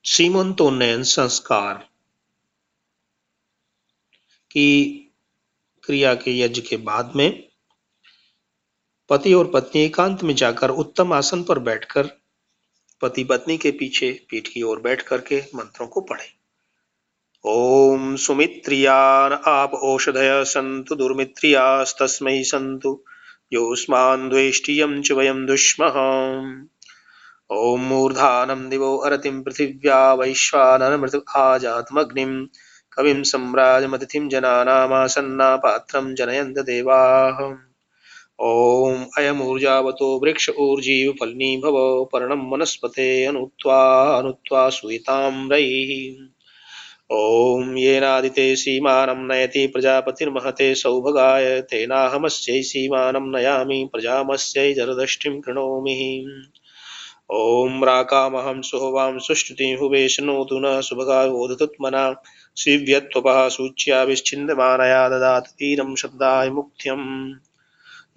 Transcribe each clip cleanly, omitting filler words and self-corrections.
सीमंतोन्नयन संस्कार की क्रिया के यज्ञ के बाद में पति और पत्नी एकांत में जाकर उत्तम आसन पर बैठकर पति पत्नी के पीछे पीठ की ओर बैठ करके मंत्रों को पढ़े। ओम सुमित्रियान आप ओषधय सन्तु दुर्मित्रियास्तस्मै सन्तु योऽस्मान् द्वेष्टियं च वयं दुष्मः। ओम मूर्धानं दिवो अरतिं पृथिव्या वैश्वानरमृत आजातमग्निं कविं सम्राजमतिथिं जनानामासन्ना पात्रं जनयन्त देवाः। ओम अयमूर्जावतो वृक्ष ऊर्जीव फलनी भव पर्णं वनस्पते अनुत्वा सुयतां रयिः। ओम येनादिते सीमानं नयति प्रजापतिर्महते सौभगाय तेनाहमस्यै सीमानं नयामि प्रजामस्यै जरदष्टिं कृणोमि। ओम राकामहं सुहवां सुष्टुतिं हुवे शृणोतु न सुभगाय ओदतुत्मना शिव्यत्वपः सूच्याभिश्छिन्दमानया ददातु वीरं शब्दाय मुक्त्यम्।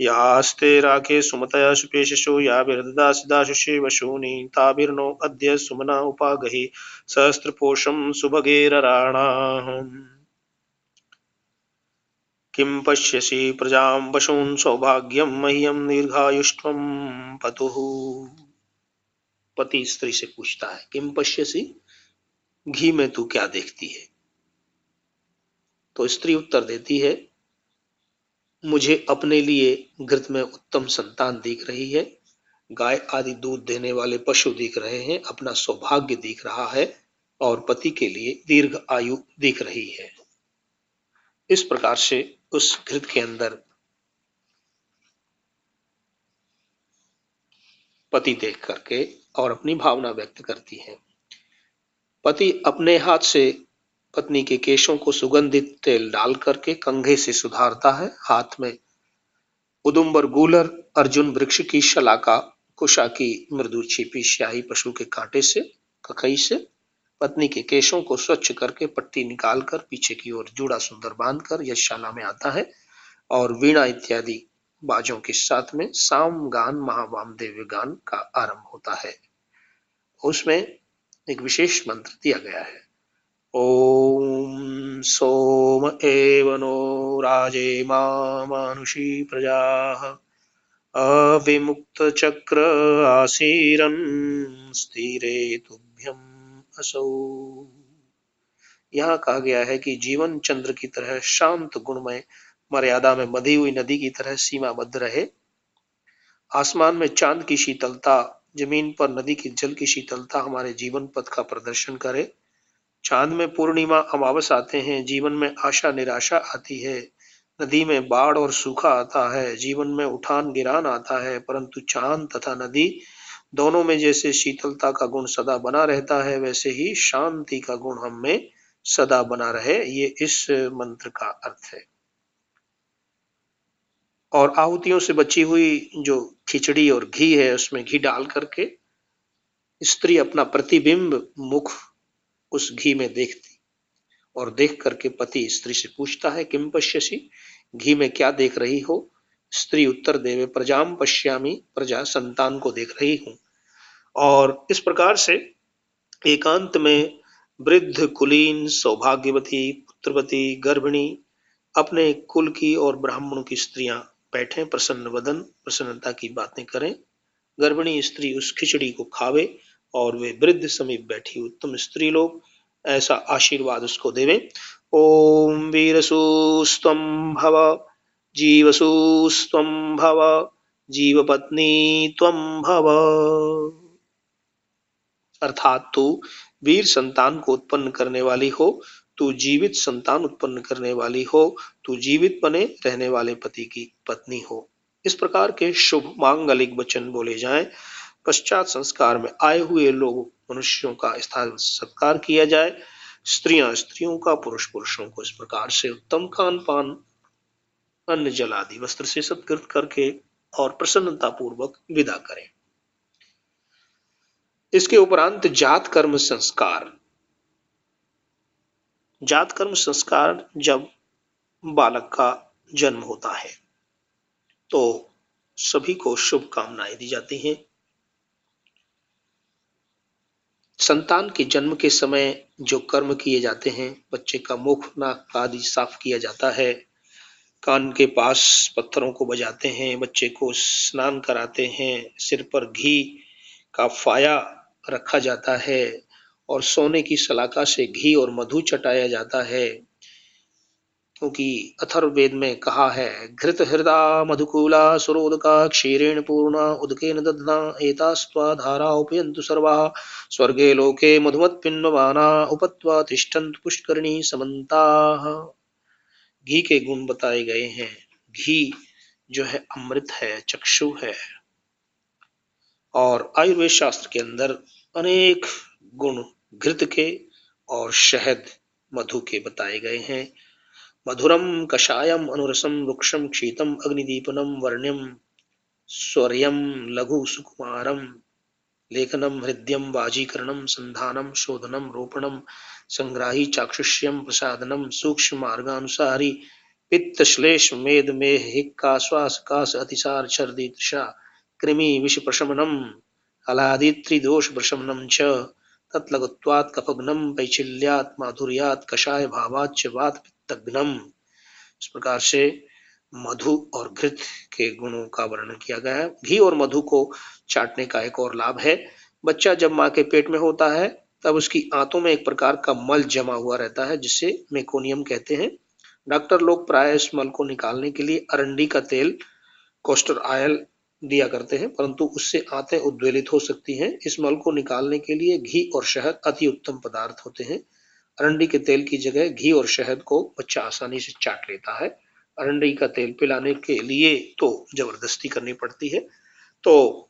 यास्ते राके सुमतया सुपेशसो याभिर्ददासि दाशुषे वशूनि ताभिर्नो अद्य सुमना उपागहि सहस्रपोषं सुभगेरराणाः। किं पश्यसि प्रजां वशून् सौभाग्यं मह्यं दीर्घायुष्त्वं पतुः। पति स्त्री से पूछता है, किम पश्यसि, घी में तू क्या देखती है? तो स्त्री उत्तर देती है, मुझे अपने लिए घृत में उत्तम संतान दिख रही है, गाय आदि दूध देने वाले पशु दिख रहे हैं, अपना सौभाग्य दिख रहा है और पति के लिए दीर्घ आयु दिख रही है। इस प्रकार से उस घृत के अंदर पति देख करके और अपनी भावना व्यक्त करती है। पति अपने हाथ से पत्नी के केशों को सुगंधित तेल डाल करके कंघे से सुधारता है। हाथ में उदुम्बर गूलर अर्जुन वृक्ष की शलाका कुशा की मृदु छिपी स्याही पशु के कांटे से ककई से पत्नी के केशों को स्वच्छ करके पट्टी निकालकर पीछे की ओर जूड़ा सुंदर बांधकर यशशाला में आता है और वीणा इत्यादि बाजों के साथ में साम गान महावामदेव गान का आरंभ होता है। उसमें एक विशेष मंत्र दिया गया है, ओम सोम एव नो राजे मानुषी प्रजा अविमुक्त चक्र आसीरन स्थिरे तुभ्यम असौ। यहाँ कहा गया है कि जीवन चंद्र की तरह शांत गुणमय मर्यादा में बंधी हुई नदी की तरह सीमाबद्ध रहे। आसमान में चांद की शीतलता, जमीन पर नदी की जल की शीतलता हमारे जीवन पथ का प्रदर्शन करे। चांद में पूर्णिमा अमावस आते हैं, जीवन में आशा निराशा आती है। नदी में बाढ़ और सूखा आता है, जीवन में उठान गिरान आता है, परंतु चांद तथा नदी दोनों में जैसे शीतलता का गुण सदा बना रहता है, वैसे ही शांति का गुण हम में सदा बना रहे। ये इस मंत्र का अर्थ है। और आहुतियों से बची हुई जो खिचड़ी और घी है, उसमें घी डाल करके स्त्री अपना प्रतिबिंब मुख उस घी में देखती और देख करके पति स्त्री से पूछता है, किम पश्यसि, घी में क्या देख रही हो? स्त्री उत्तर देवे, प्रजाम पश्यामि, प्रजा संतान को देख रही हूं। और इस प्रकार से एकांत में वृद्ध कुलीन सौभाग्यवती पुत्रवती गर्भिणी अपने कुल की और ब्राह्मणों की स्त्रियां बैठे प्रसन्न वदन प्रसन्नता की बातें करें। गर्भिणी स्त्री उस खिचड़ी को खावे और वे वृद्ध समीप बैठी उत्तम स्त्री लोग ऐसा आशीर्वाद उसको देवे। ओम वीरसूस्त्वं भव जीवसूस्त्वं भव जीवपत्नी त्वं भव। अर्थात तू वीर संतान को उत्पन्न करने वाली हो, तू जीवित संतान उत्पन्न करने वाली हो, तू जीवित बने रहने वाले पति की पत्नी हो। इस प्रकार के शुभ मांगलिक वचन बोले जाएं। पश्चात संस्कार में आए हुए लोग मनुष्यों का सत्कार किया जाए। स्त्रियां स्त्रियों का, पुरुष पुरुषों को इस प्रकार से उत्तम खान पान अन्न जल आदि वस्त्र से सत्कृत करके और प्रसन्नता पूर्वक विदा करें। इसके उपरांत जात कर्म संस्कार। जात कर्म संस्कार जब बालक का जन्म होता है तो सभी को शुभकामनाएं दी जाती हैं। संतान के जन्म के समय जो कर्म किए जाते हैं, बच्चे का मुख नाक आदि साफ किया जाता है, कान के पास पत्थरों को बजाते हैं, बच्चे को स्नान कराते हैं, सिर पर घी का फाया रखा जाता है और सोने की सलाका से घी और मधु चटाया जाता है, क्योंकि अथर्ववेद में कहा है घृत हृदा मधुकूला सुरोदका क्षीरेण पूर्णा उदकेन दध्ना एतास्त्वा धारा उपयन्तु सर्वा स्वर्गे लोके मधुमत् पिन्वमाना उपत्वा तिष्ठन्तु पुष्करिणी समन्ताः। घी के गुण बताए गए हैं। घी जो है अमृत है, चक्षु है, और आयुर्वेद शास्त्र के अंदर अनेक गुण घृत के और शहद मधु के बताए गए हैं। मधुरम कषायम अनुरसम वृक्षम क्षीतम अग्निदीपनम वर्ण्यम स्वर्यम लघु सुकुमारम लेखनम हृदयम वाजीकरणम संधानम शोधनम रोपणम संग्राही चाक्षुष्यम प्रसादनम सूक्ष्म मार्गानुसारी पित्त श्लेष मेद में हिक्का श्वास काश अतिसार छर्दी तृषा कृमि विष प्रशमनम हलादि त्रिदोष प्रशमनम च तत्लघुत्वात् कफग्नम पैचिल्यात् माधुर्यात् कषाय भावाच्च वात पित्तघ्नम। इस प्रकार से मधु और घृत के गुणों का वर्णन किया गया है। घी और मधु को चाटने का एक और लाभ है। बच्चा जब माँ के पेट में होता है तब उसकी आंतों में एक प्रकार का मल जमा हुआ रहता है जिसे मेकोनियम कहते हैं। डॉक्टर लोग प्राय इस मल को निकालने के लिए अरंडी का तेल, कोस्टर ऑयल दिया करते हैं, परंतु उससे आंतें उद्वेलित हो सकती हैं। इस मल को निकालने के लिए घी और शहद अति उत्तम पदार्थ होते हैं। अरंडी के तेल की जगह घी और शहद को बच्चा आसानी से चाट लेता है। अरंडी का तेल पिलाने के लिए तो जबरदस्ती करनी पड़ती है। तो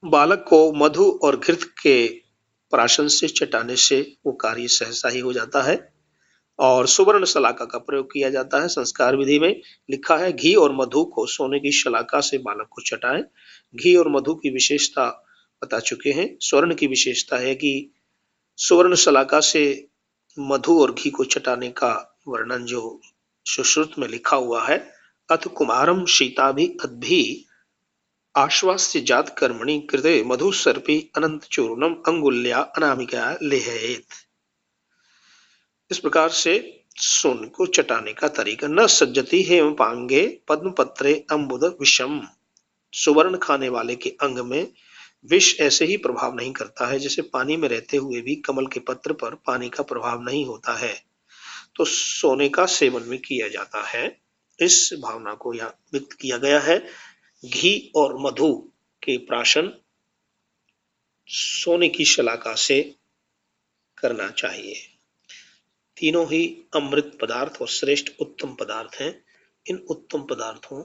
बालक को मधु और घृत के प्राशन से चटाने से वो कार्य सहसा ही हो जाता है। और सुवर्ण शलाका का प्रयोग किया जाता है। संस्कार विधि में लिखा है घी और मधु को सोने की शलाका से बालक को चटाएं। घी और मधु की विशेषता बता चुके हैं। स्वर्ण की विशेषता है कि सुवर्ण शलाका से मधु और घी को चटाने का वर्णन जो सुश्रुत में लिखा हुआ है, अथ कुमारम शीताभि अद्भि आश्वास्य जात कर्मणि कृते मधु सर्पी अनंत चूर्णम अंगुल्या अनामिका लेहेत। इस प्रकार से सोने को चटाने का तरीका न सज्जति हेम पांगे पद्म पत्रे अम्बुद विषम। सुवर्ण खाने वाले के अंग में विष ऐसे ही प्रभाव नहीं करता है जैसे पानी में रहते हुए भी कमल के पत्र पर पानी का प्रभाव नहीं होता है, तो सोने का सेवन भी किया जाता है। इस भावना को यहाँ व्यक्त किया गया है। घी और मधु के प्राशन सोने की शलाका से करना चाहिए। तीनों ही अमृत पदार्थ और श्रेष्ठ उत्तम पदार्थ हैं। इन उत्तम पदार्थों